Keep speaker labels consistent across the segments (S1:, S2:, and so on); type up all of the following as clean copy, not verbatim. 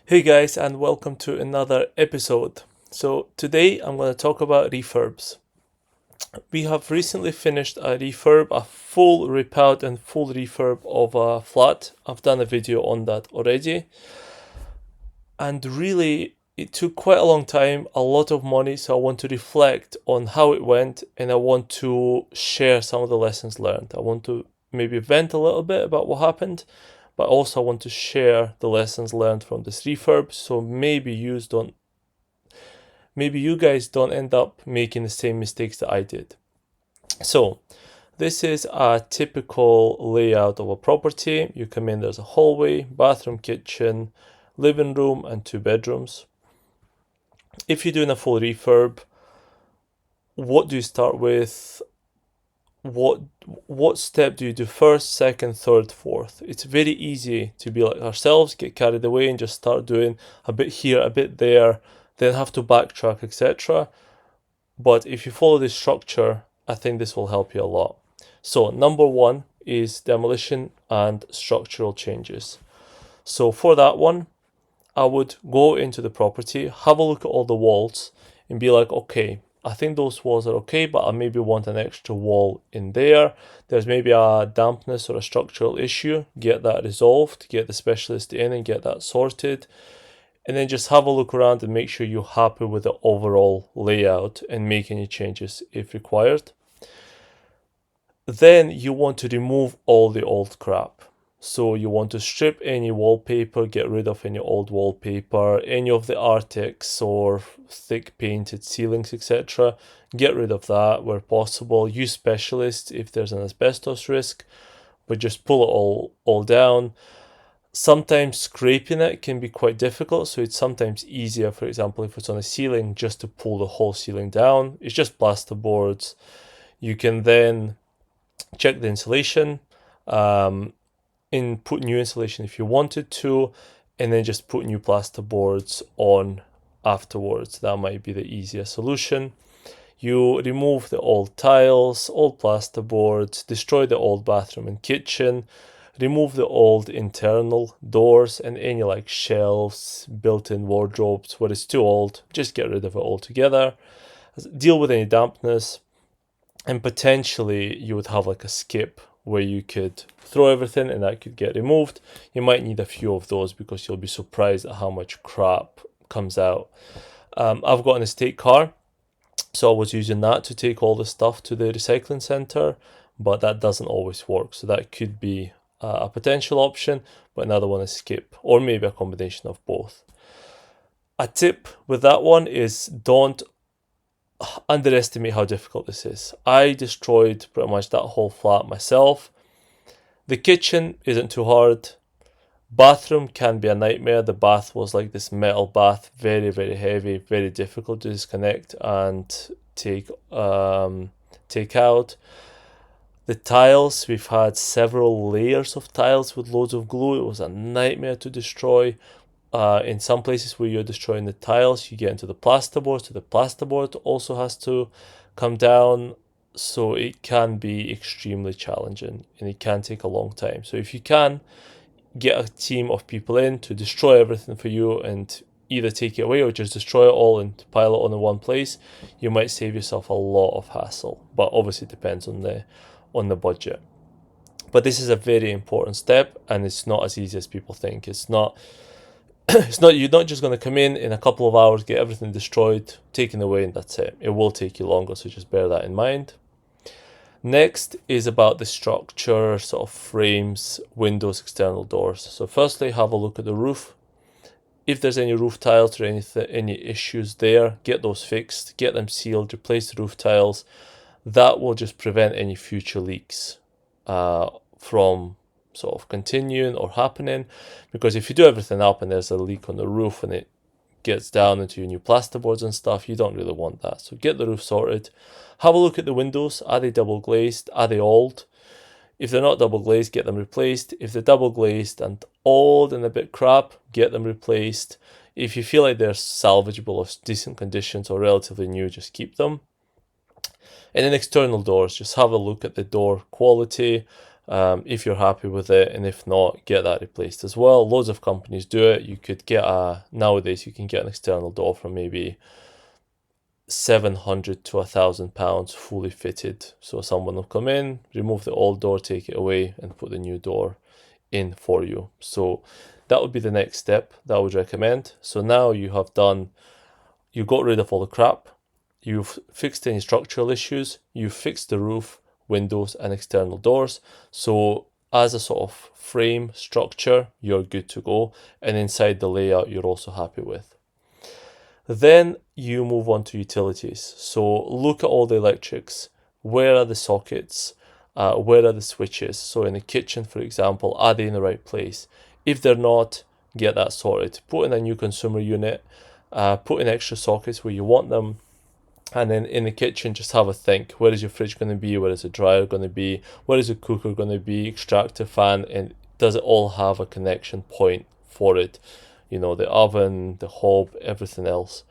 S1: Hey guys, and welcome to another episode. So, today I'm going to talk about refurbs. We have recently finished a refurb, a full rip out and full refurb of a flat. I've done a video on that already, and really it took quite a long time, a lot of money. So, I want to reflect on how it went and I want to share some of the lessons learned. I want to maybe vent a little bit about what happened, but also I want to share the lessons learned from this refurb, so maybe you guys don't end up making the same mistakes that I did. So this is a typical layout of a property. You come in, there's a hallway, bathroom, kitchen, living room, and 2 bedrooms. If you're doing a full refurb, what do you start with? What step do you do first, second, third, fourth? It's very easy to be like ourselves, get carried away and just start doing a bit here, a bit there, then have to backtrack, etc. But if you follow this structure, I think this will help you a lot. So number one is demolition and structural changes. So for that one, I would go into the property, have a look at all the walls and be like, okay, I think those walls are okay, but I maybe want an extra wall in there. There's maybe a dampness or a structural issue. Get that resolved, get the specialist in and get that sorted. And then just have a look around and make sure you're happy with the overall layout and make any changes if required. Then you want to remove all the old crap. So you want to strip any wallpaper, get rid of any old wallpaper, any of the Artex or thick painted ceilings, etc. Get rid of that where possible. Use specialists if there's an asbestos risk, but just pull it all down. Sometimes scraping it can be quite difficult, so it's sometimes easier, for example, if it's on a ceiling, just to pull the whole ceiling down. It's just plasterboards. You can then check the insulation, put new insulation if you wanted to, and then just put new plasterboards on afterwards. That might be the easier solution. You remove the old tiles, old plasterboards, destroy the old bathroom and kitchen, remove the old internal doors and any like shelves, built-in wardrobes where it's too old, just get rid of it altogether. Deal with any dampness, and potentially you would have like a skip where you could throw everything and that could get removed. You might need a few of those because you'll be surprised at how much crap comes out. I've got an estate car, so I was using that to take all the stuff to the recycling center, but that doesn't always work. So that could be a potential option, but another one is skip, or maybe a combination of both. A tip with that one is don't underestimate how difficult this is. I destroyed pretty much that whole flat myself. The kitchen isn't too hard. Bathroom can be a nightmare. The bath was like this metal bath, very, very heavy, very difficult to disconnect and take out. The tiles, we've had several layers of tiles with loads of glue. It was a nightmare to destroy. In some places where you're destroying the tiles, you get into the plasterboard, so the plasterboard also has to come down. So it can be extremely challenging and it can take a long time. So if you can, get a team of people in to destroy everything for you and either take it away or just destroy it all and pile it on in one place, you might save yourself a lot of hassle. But obviously it depends on the budget. But this is a very important step and it's not as easy as people think. It's not you're not just going to come in a couple of hours, get everything destroyed, taken away, and that's it. It will take you longer, so just bear that in mind. Next is about the structure, sort of frames, windows, external doors. So firstly, have a look at the roof. If there's any roof tiles or any issues there, get those fixed, get them sealed, replace the roof tiles. That will just prevent any future leaks from sort of continuing or happening, because if you do everything up and there's a leak on the roof and it gets down into your new plasterboards and stuff, you don't really want that. So get the roof sorted. Have a look at the windows. Are they double glazed? Are they old? If they're not double glazed, get them replaced. If they're double glazed and old and a bit crap, get them replaced. If you feel like they're salvageable or decent conditions or relatively new, just keep them. And then external doors, just have a look at the door quality. if you're happy with it, and if not, get that replaced as well. Loads of companies do it. You could get nowadays you can get an external door for maybe 700 to £1,000 fully fitted. So someone will come in, remove the old door, take it away, and put the new door in for you. So that would be the next step that I would recommend. So now you got rid of all the crap, you've fixed any structural issues, you've fixed the roof, windows, and external doors. So as a sort of frame structure, you're good to go. And inside the layout, you're also happy with. Then you move on to utilities. So look at all the electrics. Where are the sockets? Where are the switches? So in the kitchen, for example, are they in the right place? If they're not, get that sorted. Put in a new consumer unit. Put in extra sockets where you want them. And then in the kitchen, just have a think. Where is your fridge going to be? Where is the dryer going to be? Where is the cooker going to be? Extractor fan? And does it all have a connection point for it? You know, the oven, the hob, everything else.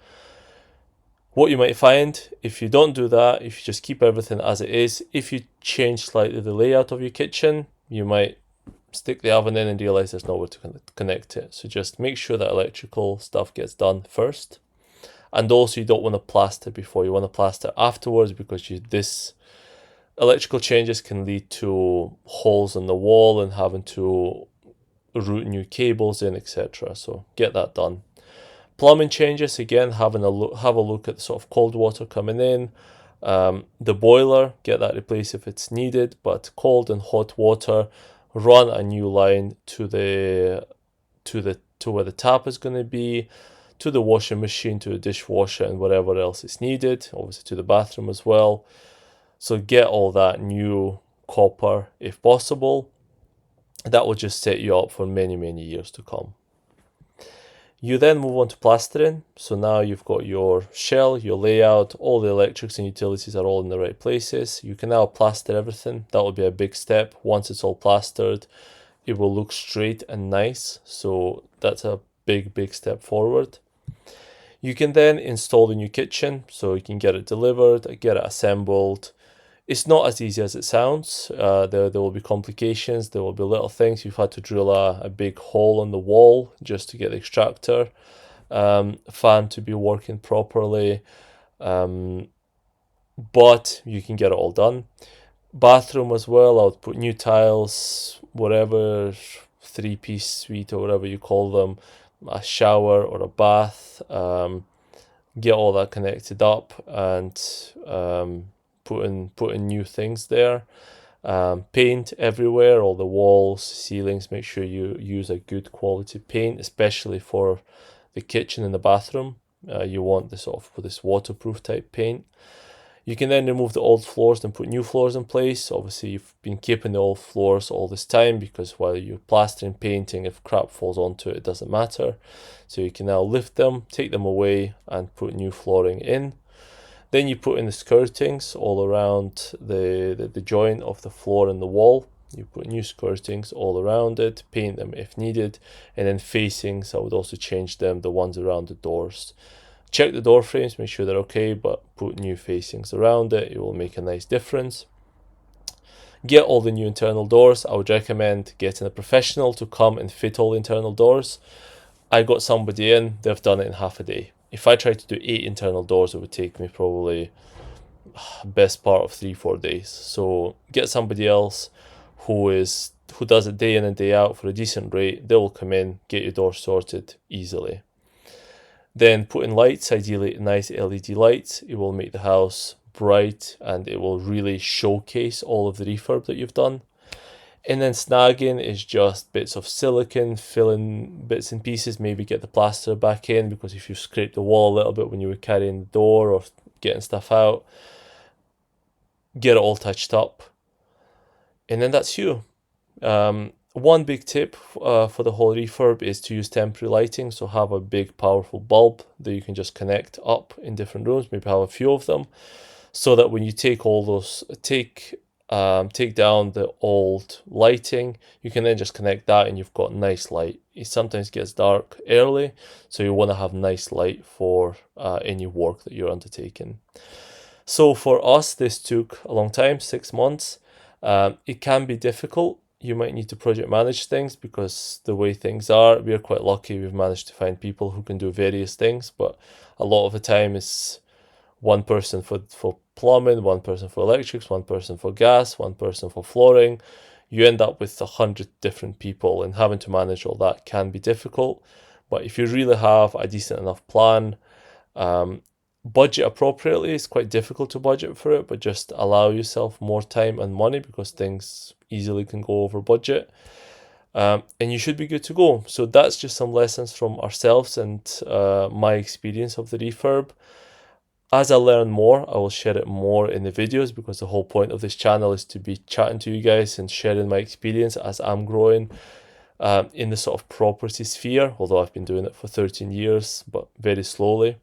S1: What you might find, if you don't do that, if you just keep everything as it is, if you change slightly the layout of your kitchen, you might stick the oven in and realize there's nowhere to connect it. So just make sure that electrical stuff gets done first. And also you don't want to plaster before, you want to plaster afterwards, because this electrical changes can lead to holes in the wall and having to route new cables in, etc. So get that done. Plumbing changes, again, have a look at the sort of cold water coming in. The boiler, get that replaced if it's needed, but cold and hot water, run a new line to where the tap is going to be, to the washing machine, to the dishwasher, and whatever else is needed, obviously to the bathroom as well. So get all that new copper if possible. That will just set you up for many, many years to come. You then move on to plastering. So now you've got your shell, your layout, all the electrics and utilities are all in the right places. You can now plaster everything. That will be a big step. Once it's all plastered, it will look straight and nice. So that's a big, big step forward. You can then install the new kitchen. So you can get it delivered, get it assembled. It's not as easy as it sounds. There will be complications. There will be little things. You've had to drill a big hole in the wall just to get the extractor fan to be working properly. But you can get it all done. Bathroom as well. I would put new tiles, whatever, 3-piece suite or whatever you call them, a shower or a bath. Get all that connected up and put in new things there. Paint everywhere, all the walls, ceilings. Make sure you use a good quality paint, especially for the kitchen and the bathroom. You want this waterproof type paint. You can then remove the old floors and put new floors in place. Obviously, you've been keeping the old floors all this time because while you're plastering, painting, if crap falls onto it, it doesn't matter. So you can now lift them, take them away, and put new flooring in. Then you put in the skirtings all around the joint of the floor and the wall. You put new skirtings all around it, paint them if needed, and then facings, I would also change them, the ones around the doors. Check the door frames, make sure they're okay, but put new facings around it. It will make a nice difference. Get all the new internal doors. I would recommend getting a professional to come and fit all the internal doors. I got somebody in, they've done it in half a day. If I tried to do 8 internal doors, it would take me probably best part of 3-4 days. So get somebody else who does it day in and day out for a decent rate. They will come in, get your door sorted easily. Then put in lights, ideally nice LED lights. It will make the house bright and it will really showcase all of the refurb that you've done. And then snagging is just bits of silicone, fill in bits and pieces, maybe get the plaster back in, because if you scrape the wall a little bit when you were carrying the door or getting stuff out, get it all touched up. And then that's you. One big tip for the whole refurb is to use temporary lighting. So have a big powerful bulb that you can just connect up in different rooms, maybe have a few of them, so that when you take all those, take down the old lighting, you can then just connect that and you've got nice light. It sometimes gets dark early, so you want to have nice light for any work that you're undertaking. So for us, this took a long time, 6 months. It can be difficult. You might need to project manage things because the way things are, we're quite lucky. We've managed to find people who can do various things, but a lot of the time it's one person for plumbing, one person for electrics, one person for gas, one person for flooring. You end up with 100 different people, and having to manage all that can be difficult. But if you really have a decent enough plan, budget appropriately, it's quite difficult to budget for it, but just allow yourself more time and money because things easily can go over budget. And you should be good to go. So that's just some lessons from ourselves and my experience of the refurb. As I learn more, I will share it more in the videos because the whole point of this channel is to be chatting to you guys and sharing my experience as I'm growing in the sort of property sphere, although I've been doing it for 13 years, but very slowly.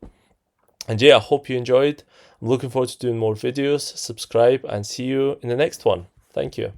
S1: And yeah, I hope you enjoyed. I'm looking forward to doing more videos. Subscribe and see you in the next one. Thank you.